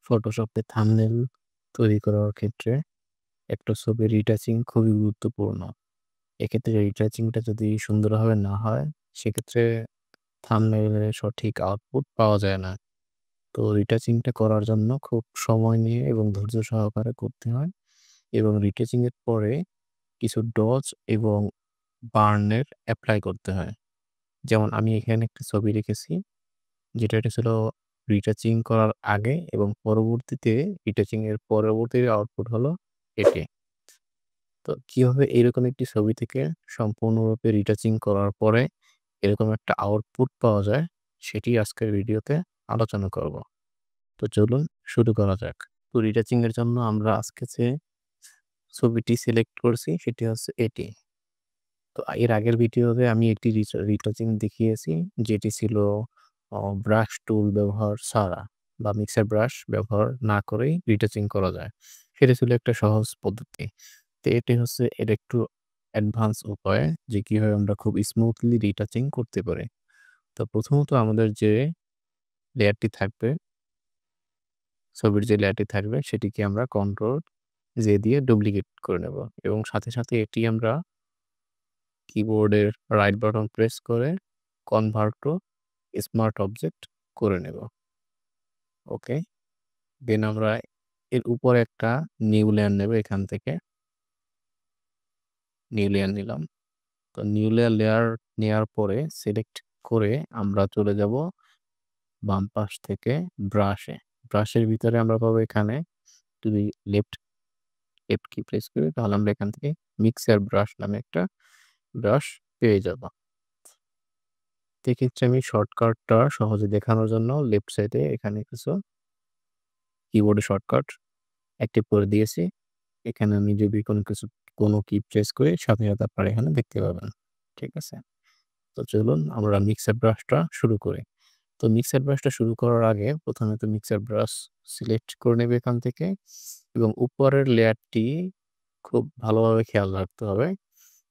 ফটোশপে thumbnail তৈরি করার ক্ষেত্রে একটা ছবির রিটাচিং খুবই গুরুত্বপূর্ণ। এক্ষেত্রে রিটাচিংটা যদি সুন্দরভাবে না হয়, সেক্ষেত্রে থাম্বনেইলের সঠিক আউটপুট পাওয়া যায় না। তো রিটাচিংটা করার জন্য খুব সময় নিয়ে এবং ধৈর্য সহকারে করতে হয় এবং রিটাচিং এর পরে কিছু ডজ এবং বার্নের এপ্লাই করতে হয়। যেমন আমি এখানে একটা ছবি রেখেছি, এটা ছিল রিটাচিং করার আগে এবং পরবর্তীতে রিটাচিং এর পরবর্তী আউটপুট হলো এটি। তো কিভাবে এরকম একটি ছবি থেকে সম্পূর্ণরূপে রিটাচিং করার পরে এরকম একটা আউটপুট পাওয়া যায়, সেটি আজকের ভিডিওতে আলোচনা করব। তো চলুন শুরু করা যাক। তো রিটাচিং এর জন্য আমরা আজকে যে ছবিটি সিলেক্ট করছি সেটি হচ্ছে এটি। তো এর আগের ভিডিওতে আমি একটি রিটাচিং দেখিয়েছি, যেটি ছিল ব্রাশ টুল ব্যবহার ছাড়া বা মিক্সার ব্রাশ ব্যবহার না করেই রিটাচিং করা যায়। সেটা ছিল একটা সহজ পদ্ধতি। তো এটি হচ্ছে এর একটু অ্যাডভান্স উপায়, যে কিভাবে আমরা খুব স্মুথলি রিটাচিং করতে পারি। তো প্রথমত আমাদের যে লেয়ারটি থাকবে, ছবির যে লেয়ারটি থাকবে সেটিকে আমরা কন্ট্রোল জে দিয়ে ডুপ্লিকেট করে নেব এবং সাথে, সাথে এটি আমরা কিবোর্ডের রাইট বাটন প্রেস করে কনভার্ট টু স্মার্ট অবজেক্ট করে নেব। ওকে? দেন আমরা এর উপরে একটা নিউ লেয়ার নেব এখান থেকে। নিউ লেয়ার নিলাম। তো নিউ লেয়ার নেয়ার পরে সিলেক্ট করে আমরা চলে যাব বাম পাশ থেকে ব্রাশে। ব্রাশের ভিতরে আমরা পাবো এখানে যদি লেফট কি প্রেস করি তাহলে আমরা এখান থেকে মিক্সার ব্রাশ নামে একটা ব্রাশ পেয়ে যাব। এক্ষেত্রে আমি শর্টকাটটা সহজে দেখানোর জন্য লেফট সাইডে এখানে কিছু কিবোর্ডে শর্টকাট অ্যাক্টিভ করে দিয়েছি। এখানে আমি যদি কোনো কি প্রেস করি সাথে, সাথে আপনারা এখানে দেখতে পাবেন। ঠিক আছে? তো চলুন আমরা মিক্সার ব্রাশটা শুরু করি। তো মিক্সার ব্রাশটা শুরু করার আগে প্রথমে তো মিক্সার ব্রাশ সিলেক্ট করে নেবে এখান থেকে এবং উপরের লেয়ারটি খুব ভালোভাবে খেয়াল রাখতে হবে।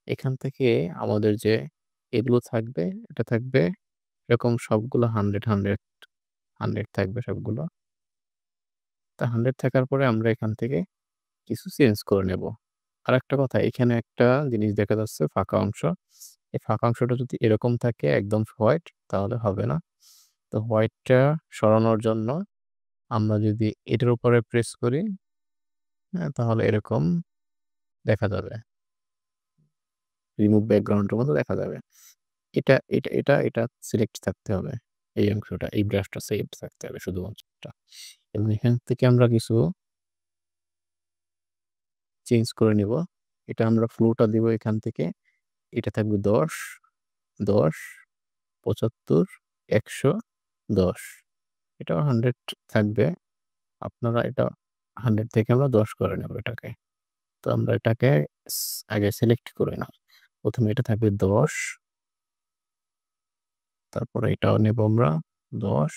এখান থেকে আমাদের যে এগুলো থাকবে, এটা থাকবে এরকম সবগুলো 100, 100, 100 থাকবে সবগুলো। তা 100 থাকার পরে আমরা এখান থেকে কিছু চেঞ্জ করে নেব। আরেকটা কথা, এখানে একটা জিনিস দেখা যাচ্ছে ফাঁকা অংশ। এই ফাঁকা অংশটা যদি এরকম থাকে একদম হোয়াইট তাহলে হবে না। তো হোয়াইটটা সরানোর জন্য আমরা যদি এটার উপরে প্রেস করি, হ্যাঁ? তাহলে এরকম দেখা যাবে। রিমুভ ব্যাকগ্রাউন্ডের মতো দেখা যাবে। এটা সিলেক্ট থাকতে হবে। এই অংশটা, এই ব্রাশটা সেভ থাকতে হবে শুধুমাত্র এটা। এবং এখান থেকে আমরা কিছু চেঞ্জ করে নিব। এটা আমরা ফ্লোটা দিব এখান থেকে। এটা থাকবে ১০, ১০, ৭৫, ১১০। এটাও 100 থাকবে। আপনারা এটা 100 থেকে আমরা ১০ করে নেব এটাকে। তো আমরা এটাকে স আগে সিলেক্ট করে নাও। প্রথমে এটা থাকবে ১০, তারপরে এটাও নেব আমরা ১০,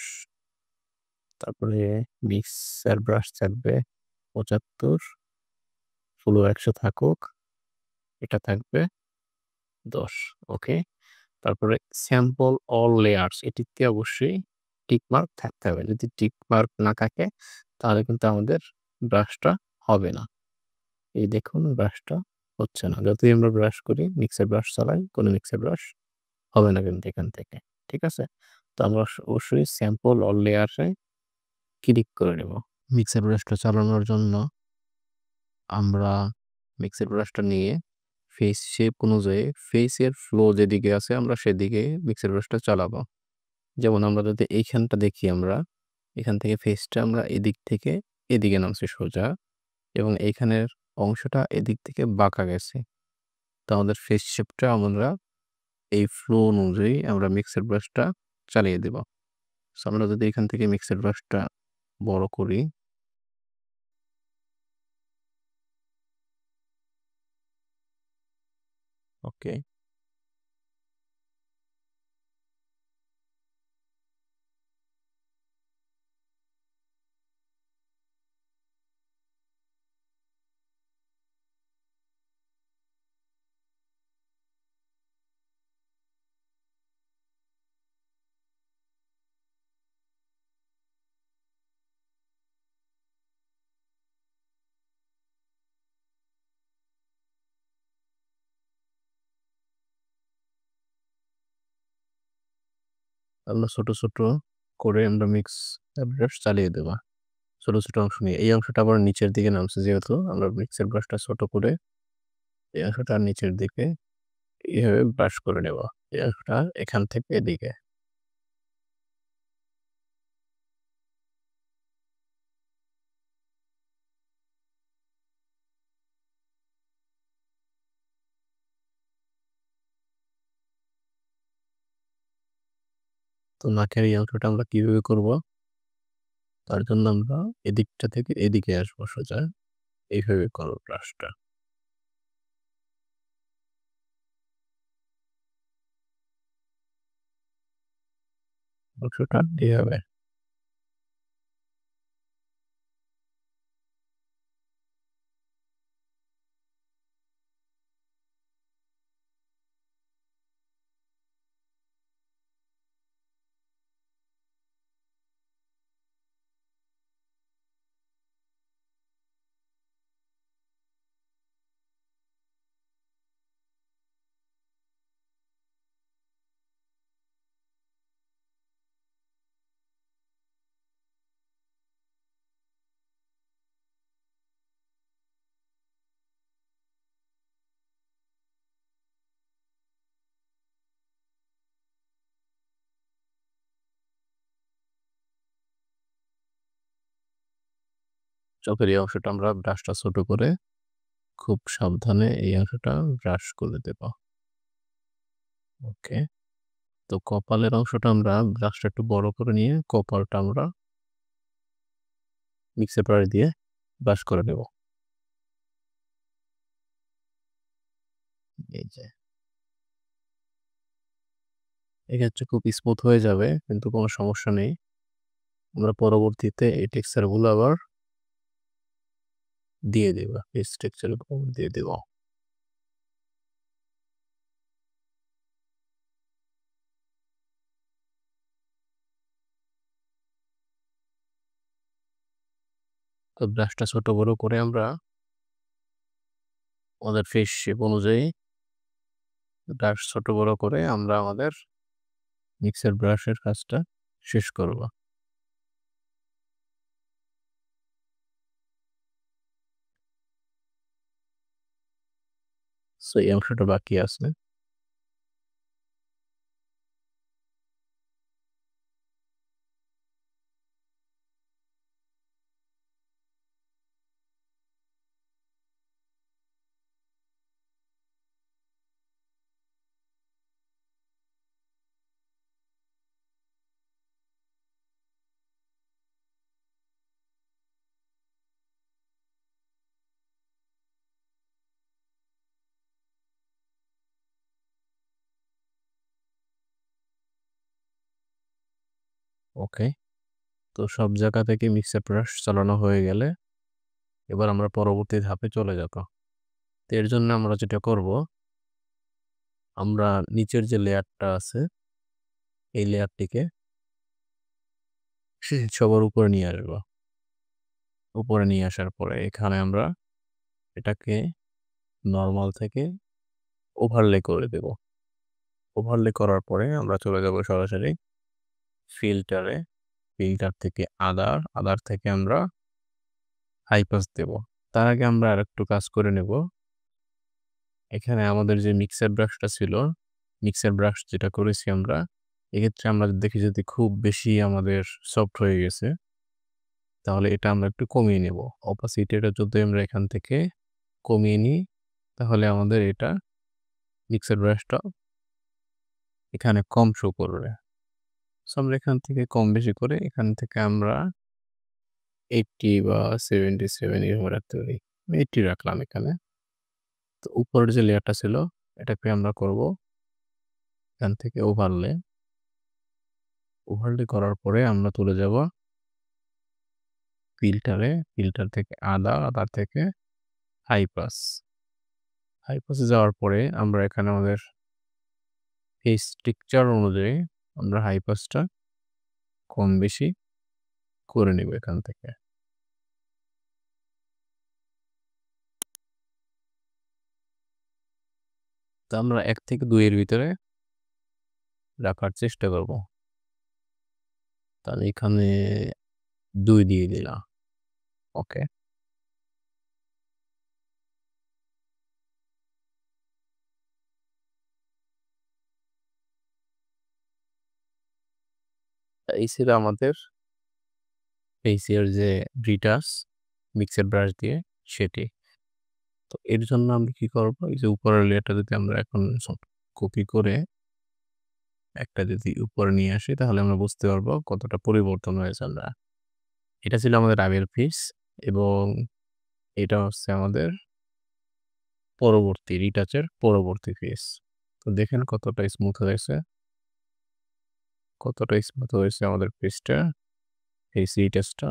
তারপরে মিক্সার ব্রাশ থাকবে ৭৫, ফ্লো ১০০ থাকুক। এটা থাকবে ১০। ওকে? তারপরে স্যাম্পল অল লেয়ার্স এটিতে অবশ্যই টিক মার্ক থাকতে হবে। যদি টিক মার্ক না থাকে তাহলে কিন্তু আমাদের ব্রাশটা হবে না। এই দেখুন ব্রাশটা হচ্ছে না। যতই আমরা ব্রাশ করি, মিক্সার ব্রাশ চালাই, কোনো মিক্সার ব্রাশ হবে না কিন্তু এখান থেকে। ঠিক আছে? তো আমরা অবশ্যই স্যাম্পল অল লেয়ারে ক্লিক করে নেব। মিক্সার ব্রাশটা চালানোর জন্য আমরা মিক্সার ব্রাশটা নিয়ে ফেস শেপ অনুযায়ী ফেসের ফ্লো যেদিকে আছে আমরা সেদিকে মিক্সার ব্রাশটা চালাবো। যেমন আমরা যদি এইখানটা দেখি আমরা, এখান থেকে ফেসটা আমরা এদিক থেকে এদিকে নামছে সোজা এবং এইখানের অংশটা এদিক থেকে বাঁকা গেছে। তো আমাদের ফেস শেপটা আমরা এই ফ্লো অনুযায়ী আমরা মিক্সার ব্রাশটা চালিয়ে দেব। সো আমরা যদি এখান থেকে মিক্সার ব্রাশটা বড় করি, ওকে? আমরা ছোট করে আমরা মিক্স ব্রাশ চালিয়ে দেব। ছোট অংশ নিয়ে। এই অংশটা আবার নিচের দিকে নামছে যেহেতু আমরা মিক্সার ব্রাশটা ছোট করে এই অংশটা নিচের দিকে এভাবে ব্রাশ করে নেব। এই অংশটা এখান থেকে এদিকে। তো নাকের এই অংশটা আমরা কিভাবে করব? তার জন্য আমরা এদিকটা থেকে এদিকে আসবো সোজা। এইভাবে করব ব্রাশটা। অংশটা এভাবে। চোখের এই অংশটা আমরা ব্রাশটা ছোট করে খুব সাবধানে এই অংশটা ব্রাশ করে দেব। ওকে। তো কপালের অংশটা আমরা ব্রাশটা একটু বড় করে নিয়ে কপালটা আমরা মিক্সার ব্রাশ দিয়ে ব্রাশ করে নেব। এই যে। এক্ষেত্রে খুব স্মুথ হয়ে যাবে কিন্তু কোনো সমস্যা নেই। আমরা পরবর্তীতে এই টেক্সচার গুলো আবার দিয়ে দেব। ফেস টেক্সচার গুলো দিয়ে দেব। তো ব্রাশটা ছোট বড় করে আমরা আমাদের ফেস শেপ অনুযায়ী ব্রাশ ছোট বড় করে আমরা আমাদের মিক্সার ব্রাশের কাজটা শেষ করব। সো এই অংশটা বাকি আছে। ওকে। তো সব জায়গা থেকে মিক্সার ব্রাশ চালানো হয়ে গেলে এবার আমরা পরবর্তী ধাপে চলে যাব। তো এর জন্য আমরা যেটা করব, আমরা নিচের যে লেয়ারটা আছে এই লেয়ারটিকে সবার উপরে নিয়ে আসবো। উপরে নিয়ে আসার পরে এখানে আমরা এটাকে নরমাল থেকে ওভারলে করে দেব। ওভারলে করার পরে আমরা চলে যাব সরাসরি ফিল্টারে। ফিল্টার থেকে আদার থেকে আমরা হাই পাস দেব। তার আগে আমরা আরেকটু কাজ করে নেব। এখানে আমাদের যে মিক্সার ব্রাশটা ছিল, মিক্সার ব্রাশ যেটা করেছি আমরা, এক্ষেত্রে আমরা দেখি যদি খুব বেশি আমাদের সফট হয়ে গেছে, তাহলে এটা আমরা একটু কমিয়ে নেব। অপাসিটিটা যদি আমরা এখান থেকে কমিয়ে নিই, তাহলে আমাদের এটা মিক্সার ব্রাশটা এখানে কম শো করবে। সো আমরা এখান থেকে কম বেশি করে এখান থেকে আমরা 80 বা 77 এরকম রাখতে পারি। আমি 80 রাখলাম এখানে। তো উপরের যে লেয়ারটা ছিল এটাকে আমরা করব এখান থেকে ওভারলে। ওভারলে করার পরে আমরা চলে যাব ফিল্টারে। ফিল্টার থেকে আদা থেকে হাই পাস। হাই পাসে যাওয়ার পরে আমরা এখানে আমাদের ফেস টেক্সচার অনুযায়ী আমরা হাই পাসটা কম বেশি করে নিব এখান থেকে। তো আমরা 1 থেকে 2 এর ভিতরে রাখার চেষ্টা করব। তাহলে এখানে 2 দিয়ে দিলাম। ওকে। এই ছিল আমাদের ফেসিয়াল যে রিটাচ মিক্সড ব্রাশ দিয়ে সেটি। তো এর জন্য আমরা কি করব? এই যে উপরের লেয়ারটা যদি আমরা এখন কপি করে একটা যদি উপরে নিয়ে আসি তাহলে আমরা বুঝতে পারবো কতটা পরিবর্তন হয়েছে আমরা। এটা ছিল আমাদের আগের ফেস এবং এটা হচ্ছে আমাদের পরবর্তী রিটাচের পরবর্তী ফেস। তো দেখেন কতটা স্মুথ হয়েছে। কতটা স্মুথ হয়েছে আমাদের ফেসটা, ফেস রিটাচটা।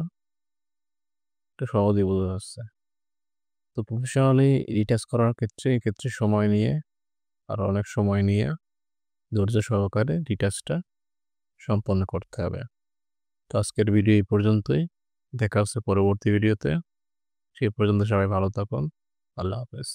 এটা সহজেই বোঝা যাচ্ছে। তো প্রফেশনালি রিটাচ করার ক্ষেত্রে এক্ষেত্রে সময় নিয়ে আরো অনেক সময় নিয়ে ধৈর্য সহকারে রিটাচটা সম্পন্ন করতে হবে। তো আজকের ভিডিও এই পর্যন্তই। দেখা হচ্ছে পরবর্তী ভিডিওতে। সে পর্যন্ত সবাই ভালো থাকুন। আল্লাহ হাফেজ।